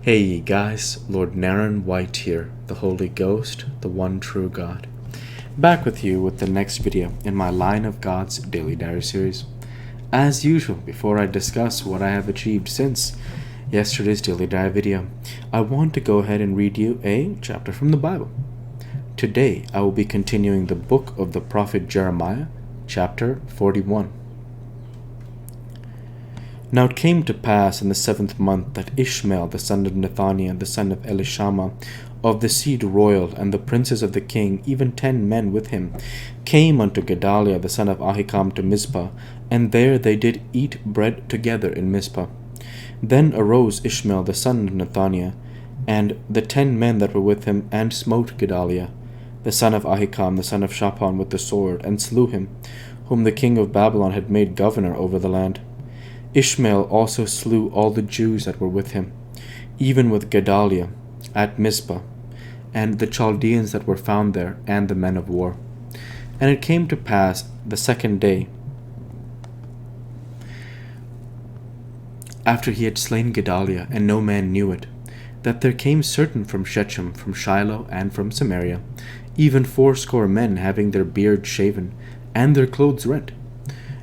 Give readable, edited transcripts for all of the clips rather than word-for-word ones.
Hey guys, Lord Naren White here, the Holy Ghost, the one true God. Back with you with the next video in my Line of God's Daily Diary series. As usual, before I discuss what I have achieved since yesterday's Daily Diary video, I want to go ahead and read you a chapter from the Bible. Today, I will be continuing the book of the prophet Jeremiah, chapter 41. Now it came to pass in the 7th month that Ishmael the son of Nethaniah the son of Elishama of the seed royal and the princes of the king, even 10 men with him, came unto Gedaliah the son of Ahikam to Mizpah, and there they did eat bread together in Mizpah. Then arose Ishmael the son of Nethaniah, and the 10 men that were with him, and smote Gedaliah the son of Ahikam the son of Shaphan with the sword, and slew him, whom the king of Babylon had made governor over the land. Ishmael also slew all the Jews that were with him, even with Gedaliah, at Mizpah, and the Chaldeans that were found there, and the men of war. And it came to pass the 2nd day, after he had slain Gedaliah, and no man knew it, that there came certain from Shechem, from Shiloh, and from Samaria, even 80 men having their beards shaven, and their clothes rent,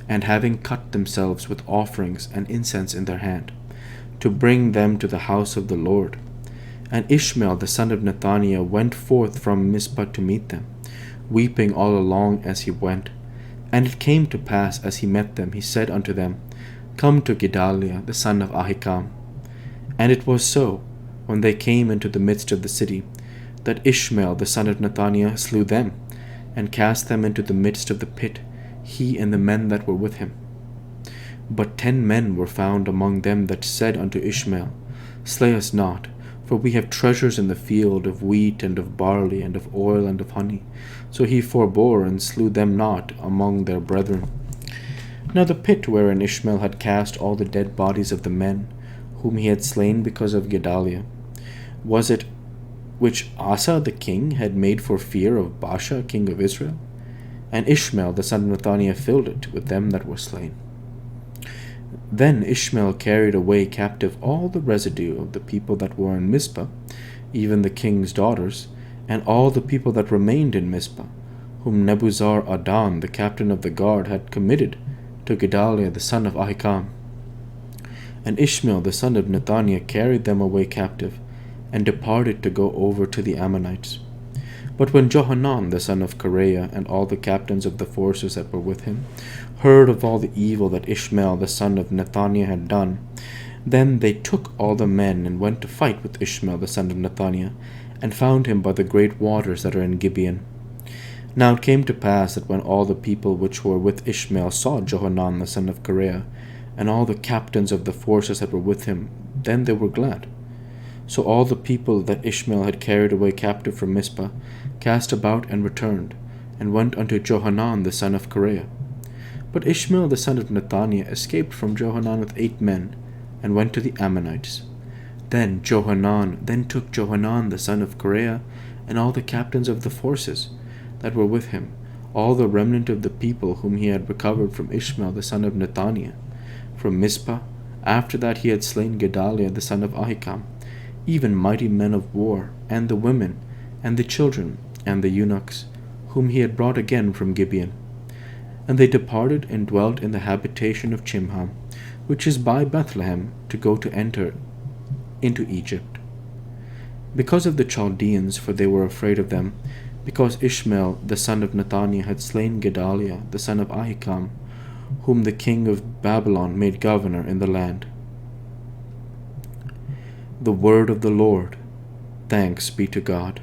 and having cut themselves with offerings and incense in their hand, to bring them to the house of the Lord. And Ishmael the son of Nethaniah went forth from Mizpah to meet them, weeping all along as he went. And it came to pass, as he met them, he said unto them, Come to Gedaliah the son of Ahikam. And it was so, when they came into the midst of the city, that Ishmael the son of Nethaniah slew them, and cast them into the midst of the pit, he and the men that were with him. But 10 men were found among them that said unto Ishmael, Slay us not, for we have treasures in the field of wheat and of barley and of oil and of honey. So he forbore and slew them not among their brethren. Now the pit wherein Ishmael had cast all the dead bodies of the men whom he had slain because of Gedaliah, was it which Asa the king had made for fear of Baasha king of Israel? And Ishmael the son of Nethaniah filled it with them that were slain. Then Ishmael carried away captive all the residue of the people that were in Mizpah, even the king's daughters, and all the people that remained in Mizpah, whom Nebuzaradan the captain of the guard had committed to Gedaliah the son of Ahikam. And Ishmael the son of Nethaniah carried them away captive, and departed to go over to the Ammonites. But when Johanan the son of Kareah and all the captains of the forces that were with him heard of all the evil that Ishmael the son of Nethaniah had done, then they took all the men and went to fight with Ishmael the son of Nethaniah, and found him by the great waters that are in Gibeon. Now it came to pass that when all the people which were with Ishmael saw Johanan the son of Kareah and all the captains of the forces that were with him, then they were glad. So all the people that Ishmael had carried away captive from Mizpah cast about and returned, and went unto Johanan the son of Kareah. But Ishmael the son of Nethaniah escaped from Johanan with 8 men, and went to the Ammonites. Then took Johanan the son of Kareah and all the captains of the forces that were with him, all the remnant of the people whom he had recovered from Ishmael the son of Nethaniah, from Mizpah, after that he had slain Gedaliah the son of Ahikam, even mighty men of war, and the women, and the children, and the eunuchs, whom he had brought again from Gibeon. And they departed and dwelt in the habitation of Chimham, which is by Bethlehem, to go to enter into Egypt. Because of the Chaldeans, for they were afraid of them, because Ishmael the son of Nethaniah had slain Gedaliah the son of Ahikam, whom the king of Babylon made governor in the land. The word of the Lord. Thanks be to God.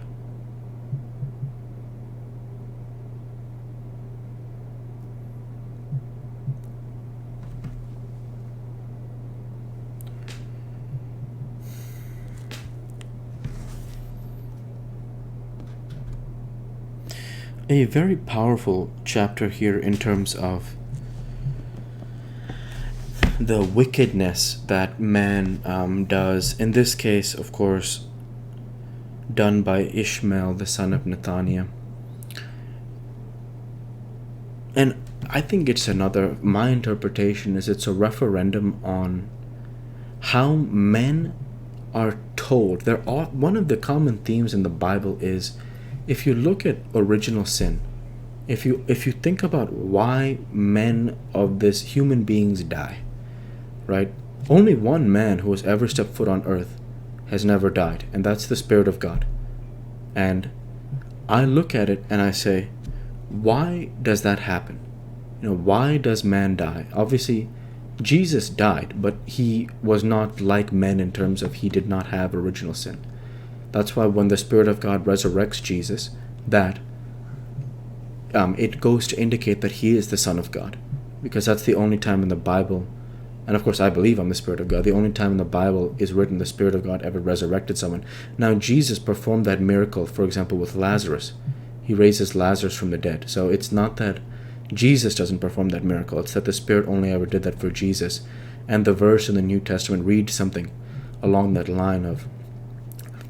A very powerful chapter here in terms of the wickedness that man does. In this case, of course, done by Ishmael the son of Nethaniah. And I think my interpretation is it's a referendum on how men are told, one of the common themes in the Bible is, if you look at original sin, if you think about why men of this human beings die, right? Only one man who has ever stepped foot on earth has never died, and that's the Spirit of God. And I look at it and I say, why does that happen? Why does man die? Obviously, Jesus died, but he was not like men in terms of he did not have original sin. That's why when the Spirit of God resurrects Jesus, that it goes to indicate that he is the Son of God, because that's the only time in the Bible, and of course I believe I'm the Spirit of God, the only time in the Bible is written the Spirit of God ever resurrected someone. Now Jesus performed that miracle, for example, with Lazarus. He raises Lazarus from the dead. So it's not that Jesus doesn't perform that miracle, it's that the Spirit only ever did that for Jesus. And the verse in the New Testament reads something along that line of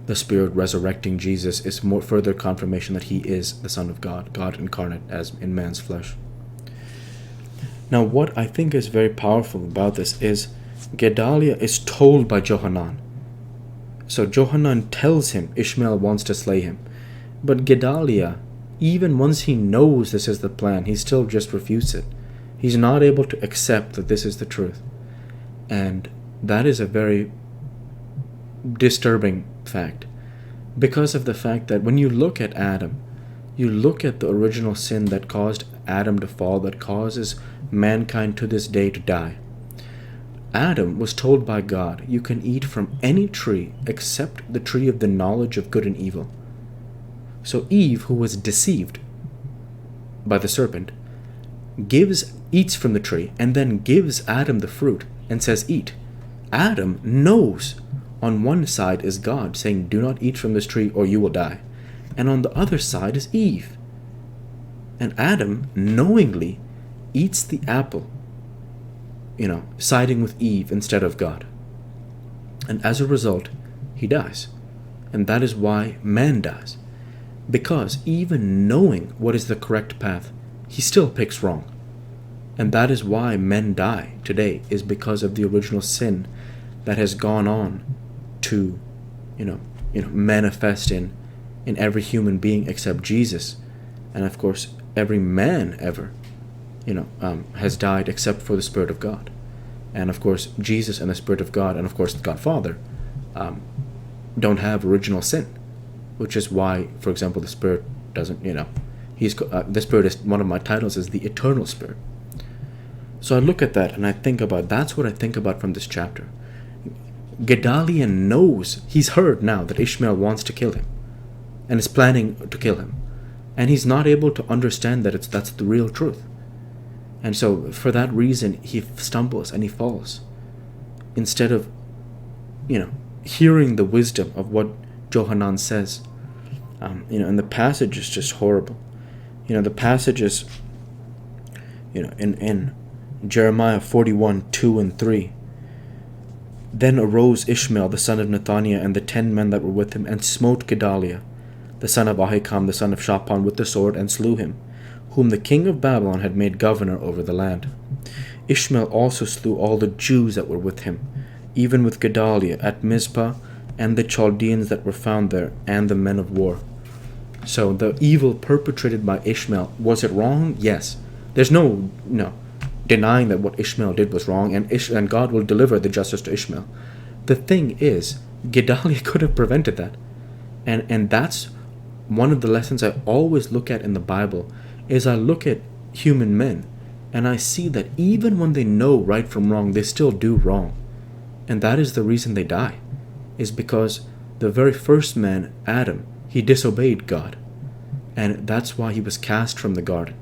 the Spirit resurrecting Jesus is more further confirmation that he is the Son of God, God incarnate as in man's flesh. Now what I think is very powerful about this is Gedaliah is told by Johanan. So Johanan tells him Ishmael wants to slay him. But Gedaliah, even once he knows this is the plan, he still just refuses it. He's not able to accept that this is the truth. And that is a very disturbing fact, because of the fact that when you look at Adam, you look at the original sin that caused Adam to fall, that causes mankind to this day to die. Adam was told by God, you can eat from any tree except the tree of the knowledge of good and evil. So Eve, who was deceived by the serpent, eats from the tree and then gives Adam the fruit and says, eat. Adam knows on one side is God saying, do not eat from this tree or you will die. And on the other side is Eve. And Adam knowingly eats the apple, siding with Eve instead of God. And as a result, he dies. And that is why man dies. Because even knowing what is the correct path, he still picks wrong. And that is why men die today, is because of the original sin that has gone on to, manifest in every human being except Jesus. And of course, every man ever, has died except for the Spirit of God. And of course, Jesus and the Spirit of God, and of course, God Father, don't have original sin. Which is why, for example, the Spirit doesn't, the Spirit is, one of my titles is the Eternal Spirit. So I look at that and I think about, that's what I think about from this chapter. Gedaliah knows, he's heard now that Ishmael wants to kill him and is planning to kill him. And he's not able to understand that that's the real truth. And so for that reason, he stumbles and he falls. Instead of, hearing the wisdom of what Johanan says. And the passage is just horrible. The passage is, in Jeremiah 41, 2 and 3. Then arose Ishmael, the son of Nethaniah, and the 10 men that were with him, and smote Gedaliah, the son of Ahikam, the son of Shaphan, with the sword, and slew him, whom the king of Babylon had made governor over the land. Ishmael also slew all the Jews that were with him, even with Gedaliah at Mizpah, and the Chaldeans that were found there, and the men of war. So the evil perpetrated by Ishmael, was it wrong? Yes. There's no denying that what Ishmael did was wrong, and God will deliver the justice to Ishmael. The thing is, Gedaliah could have prevented that. And that's one of the lessons I always look at in the Bible, is I look at human men, and I see that even when they know right from wrong, they still do wrong. And that is the reason they die, is because the very first man, Adam, he disobeyed God. And that's why he was cast from the garden.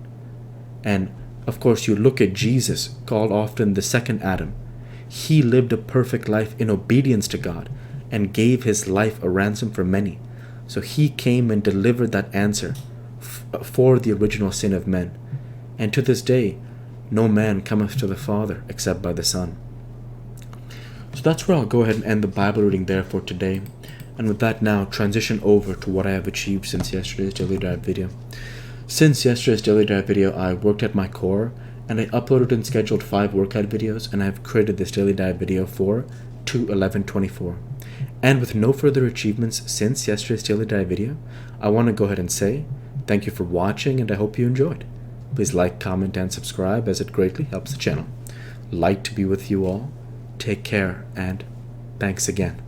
And of course, you look at Jesus, called often the second Adam. He lived a perfect life in obedience to God and gave his life a ransom for many. So he came and delivered that answer for the original sin of men. And to this day, no man cometh to the Father except by the Son. So that's where I'll go ahead and end the Bible reading there for today. And with that now, transition over to what I have achieved since yesterday's Daily Dive video. Since yesterday's Daily Dive video, I worked at my core, and I uploaded and scheduled 5 workout videos, and I have created this Daily Dive video for 2/11/24. And with no further achievements since yesterday's Daily Dive video, I want to go ahead and say thank you for watching, and I hope you enjoyed. Please like, comment, and subscribe, as it greatly helps the channel. Light to be with you all. Take care, and thanks again.